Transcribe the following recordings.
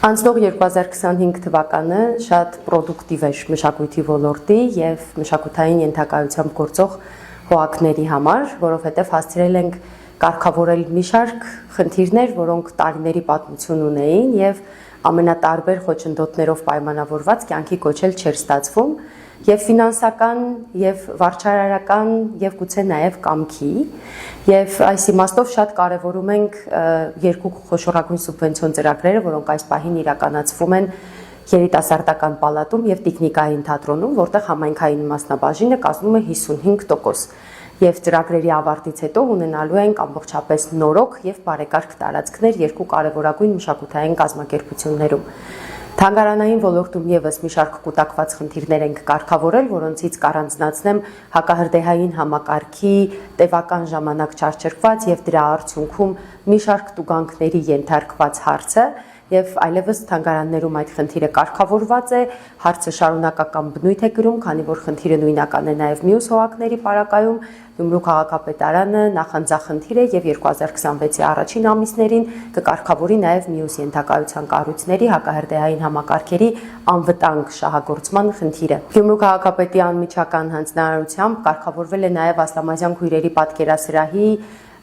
Անցնող 2025 թվականը շատ պրոդուկտիվ էր մշակույթի ոլորտի եւ մշակութային ենթակայությամբ գործող հողակների համար, որովհետեւ հասցրել ենք կարգավորել մի շարք խնդիրներ, որոնք տարիների պատմություն ունեին եւ ամենատարբեր խոչընդոտներով պայմանավորված կյանքի կոչել չէր ստացվում եւ ֆինանսական եւ վարչարարական եւ գուցե նաեւ կամքի եւ այս իմաստով շատ կարեւորում ենք երկու խոշորագույն սուբվենցիոն ծրագրերը, որոնք այս պահին իրականացվում են երիտասարդական պալատում եւ տեխնիկային թատրոնում, որտեղ համայնքային մասնաբաժինը կազմում է 55%։ Եվ ծրագրերի ավարտից հետո ունենալու ենք ամբողջապես նորոգ եւ բարեկարգ տարածքներ երկու կարևորագույն մշակութային կազմակերպություններում։ Թանգարանային ոլորտում եւս մի շարք կուտակված խնդիրներ ենք կարգավորել, որոնցից կառանձնացնեմ հակահրդեհային համակարգի տևական ժամանակ չարչարված եւ դրա արդյունքում մի շարք տուգանքների ենթարկված հարցը եւ այլևս թանգարաններում այդ խնդիրը կարգավորված է, հարցը շարունակական բնույթ է կրում, քանի որ խնդիրը նույնական է նաեւ մյուս հողակների պարագայում, Գյումրու քաղաքապետարանը նախանձախնդիր է եւ 2026-ի առաջին ամիսներին կկարգավորի նաեւ մյուս ենթակայության կառույցների հակահրդեհային համակարգերի անվտանգ շահագործման խնդիրը։ Գյումրու քաղաքապետի անմիջական հանձնարարությամբ կարգավորվել է նաեւ Ասլամազյան քույրերի պատկերասրահի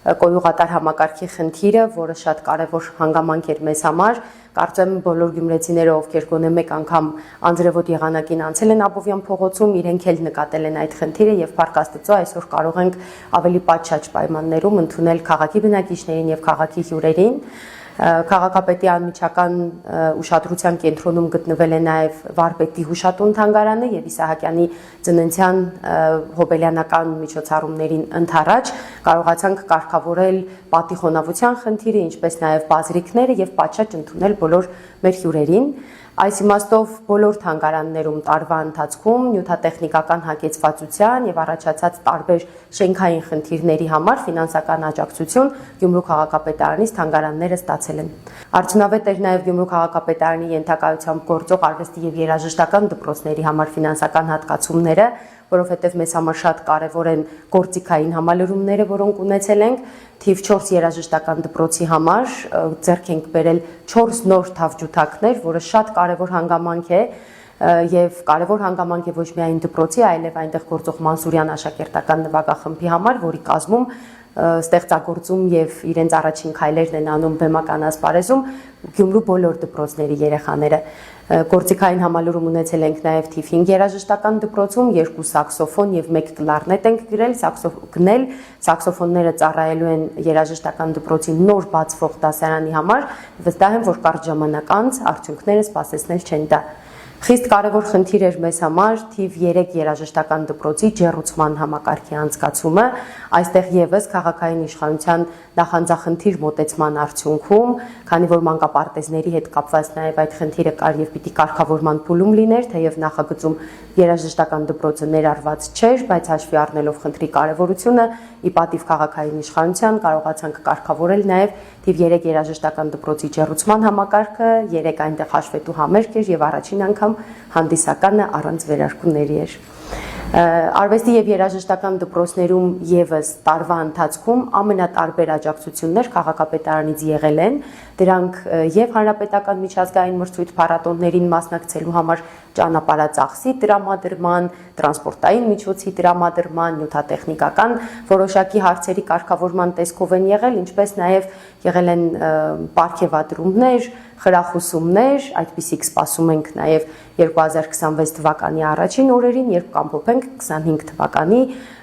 կոյուղատար համակարգի խնդիրը, որը շատ կարևոր հանգամանք էր մեզ համար։ Կարծեմ բոլոր գյումրեցիները, ովքեր գոնե մեկ անգամ անձրևոտ եղանակին անցել են Աբովյան փողոցում, իրենք էլ նկատել են այդ խնդիրը եւ փառք Աստծո այսօր կարող ենք ավելի պատշաճ պայմաններում ընդունել քաղաքի բնակիչներին եւ քաղաքի հյուրերին։ Քաղաքապետի անմիջական ուշադրության կենտրոնում գտնվել է նաև Վարպետի հուշատուն թանգարանը եւ Իսահակյանի ծննդյան հոբելյանական միջոցառումներին ընդառաջ կարողացանք կարգավորել պատիխոնավության խնդիրը, ինչպես նաև բազրիկները եւ պատշաճ ընդունել բոլոր մեր հյուրերին։ Այս իմաստով բոլոր թանգարաններում տարվա ընթացքում նյութատեխնիկական հագեցվածության եւ առաջացած տարբեր շենքային խնդիրների համար ֆինանսական աջակցություն Գյումրու քաղաքապետարանից թանգարանները ստացել են։ Արդյունավետ էր նաեւ Գյումրու քաղաքապետարանի ենթակայությամբ գործող արվեստի եւ երաժշտական դպրոցների համար ֆինանսական հատկացումները, որովհետեւ մեզ համար շատ կարեւոր են գործիքային համալրումները, որոնք ունեցել ենք, թիվ 4 երաժշտական դպրոցի համար ձեռք ենք բերել 4 նոր թավջութակներ, որը շատ կարևոր հանգամանք է եւ կարևոր հանգամանք է ոչ միայն դպրոցի, այլև այնտեղ գործող Մանսուրյան աշակերտական նվագախմբի համար, որի կազմում ստեղծագործում եւ իրենց առաջին քայլերն են անում բեմական ասպարեզում Գյումրու բոլոր դպրոցների երեխաները։ Գործիքային համալուրում ունեցել ենք նաեւ թիվ 5 երաժշտական դպրոցում 2 սաքսոֆոն եւ 1 կլարնետ ենք գնել, սաքսոֆոնները ծառայելու են երաժշտական դպրոցի նոր բացվող դասարանի համար, վստահ եմ, որ կարճ ժամանակ անց արդյունքները սպասեցնել չեն տա։ Խիստ կարևոր խնդիր էր մեզ համար թիվ 3 երաժշտական դպրոցի ջեռուցման համակարգի անցկացումը, այստեղ եւս քաղաքային իշխանության նախանձախնդիր մոտեցման արդյունքում, քանի որ մանկապարտեզների հետ կապված նաեւ այդ խնդիրը կար եւ պիտի կարգավորման փուլում լիներ, թեև նախագծում երաժշտական դպրոցը ներառված չէր, բայց հաշվի առնելով խնդրի կարևորությունը, ի պատիվ քաղաքային իշխանության կարողացանք կարգավորել նաեւ թիվ 3 երաժշտական դպրոցի ջեռուցման համակարգը, 3 այնտեղ հաշվետու համերգ էր եւ առաջին անգամ հանդիսականը առանց վերարկուների էր։ Արվեստի եւ երաժշտական դպրոցներում եւս տարվա ընթացքում ամենատարբեր աջակցություններ քաղաքապետարանից եղել են, դրանք եւ հանրապետական միջազգային մրցույթ փառատոներին մասնակցելու համար ճանապարհածախսի տրամադրման, տրանսպորտային միջոցի տրամադրման, նյութատեխնիկական որոշակի հարցերի կարգավորման տեսքով են եղել, ինչպես նաեւ եղել են պարգևատրումներ, խրախուսումներ, այդպիսիք սպասում ենք նաեւ 2026 թվականի առաջին օրերին, երբ կամփոփենք 25 թվականի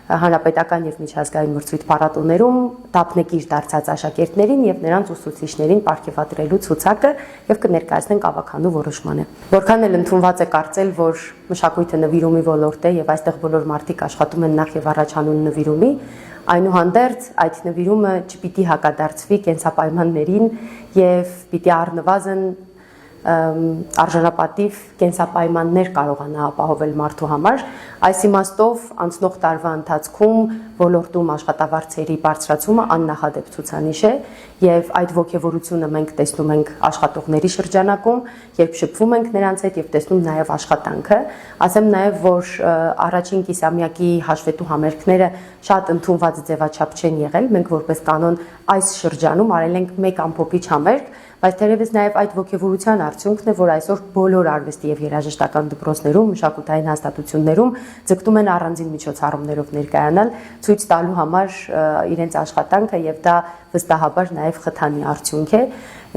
հանրապետական եւ միջազգային մրցույթ փառատոներում դափնեկիր դարձած աշակերտներին եւ նրանց ուսուցիչներին պարգևատրելու ցուցակը եւ կներկայացնենք ավականու որոշմանը։ Որքան էլ ընդունված է կարծել, որ մշակույթը նվիրումի ոլորտ է եւ այստեղ բոլոր մարդիկ աշխատում են նախ եւ առաջ անուն նվիրումի, այնուհանդերձ այդ նվիրումը չպիտի հակադարձվի կենսապայմաններին եւ պիտի առնվազն արժանապատիվ կենսապայմաններ կարողանա ապահովել մարդու համար։ Այս իմաստով անցնող տարվա ընթացքում ոլորտում աշխատավարձերի բարձրացումը աննախադեպ ցուցանիշ է եւ այդ ողջավորությունը մենք տեսնում ենք աշխատողների շրջանակում, երբ շփվում ենք նրանց հետ եւ տեսնում նաեւ աշխատանքը։ Ասեմ նաեւ, որ առաջին կիսամյակի հաշվետու համերգները շատ ընդունված ձևաչափ չեն եղել։ Մենք որպես կանոն այս շրջանում արել ենք մեկ ամփոփիչ համերգ, բայց թերևս նաև այդ ողջավորության արդյունքն է, որ այսօր բոլոր արվեստի եւ երաժշտական դպրոցներում, մշակութային հաստատություններում ձգտում են առանձին միջոցառումներով ներկայանալ, ցույց տալու համար իրենց աշխատանքը եւ դա վստահաբար նաև խթանի արդյունք է,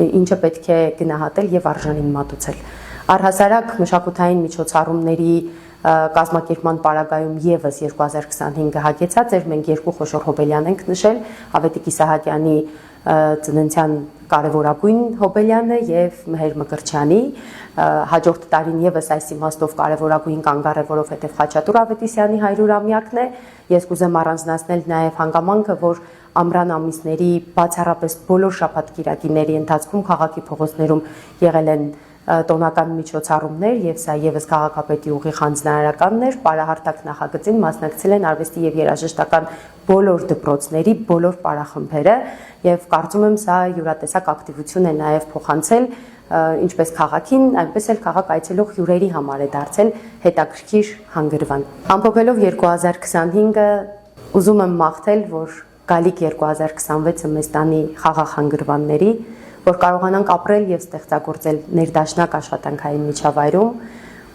ինչը պետք է գնահատել եւ արժանին մատուցել։ Առհասարակ մշակութային միջոցառումների կազմակերպման պարագայում եւս 2025-ը հագեցած էր, մենք երկու խոշոր հոբելյան ենք նշել, Ավետիք Իսահակյանի ծննդյան կարևորագույն հոբելյանը եւ Մհեր Մկրտչյանի, հաջորդ տարին եւս այս իմաստով կարևորագույն կանգառ է, որովհետեւ Խաչատուր Ավետիսյանի 100-ամյակն է, ես կուզեմ առանձնացնել նաեւ հանգամանքը, որ ամռան ամիսների բացառապես բոլոր շաբաթ-կիրակիների ընթացքում քաղաքի փողոցներում եղել են տոնական միջոցառումներ եւ սա եւս քաղաքապետի ուղիղ հանձնարարականներ, պարահարտակ նախագծին մասնակցել են արվեստի եւ երաժշտական բոլոր դպրոցների բոլոր պարախմբերը եւ կարծում եմ սա յուրատեսակ ակտիվություն է նաեւ փոխանցել ինչպես քաղաքին, այնպես էլ քաղաք այցելող հյուրերի համար է դարձել հետաքրքիր հանգրվան։ Ամփոփելով 2025-ը ուզում եմ մաղթել, որ գալիք 2026-ը մեզ տանի խաղաղ հանգրվանների, որ կարողանանք ապրել եւ ստեղծագործել ներդաշնակ աշխատանքային միջավայրում,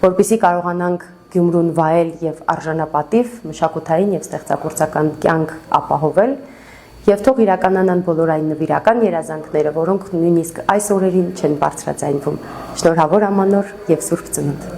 որպեսզի կարողանանք Գյումրուն վայել եւ արժանապատիվ մշակութային եւ ստեղծագործական կյանք ապահովել եւ թող իրականանան բոլոր այն նվիրական երազանքները, որոնք նույնիսկ այս օրերին չեն բարձրաձայնվում։ Շնորհավոր ամանոր եւ Սուրբ Ծնունդ։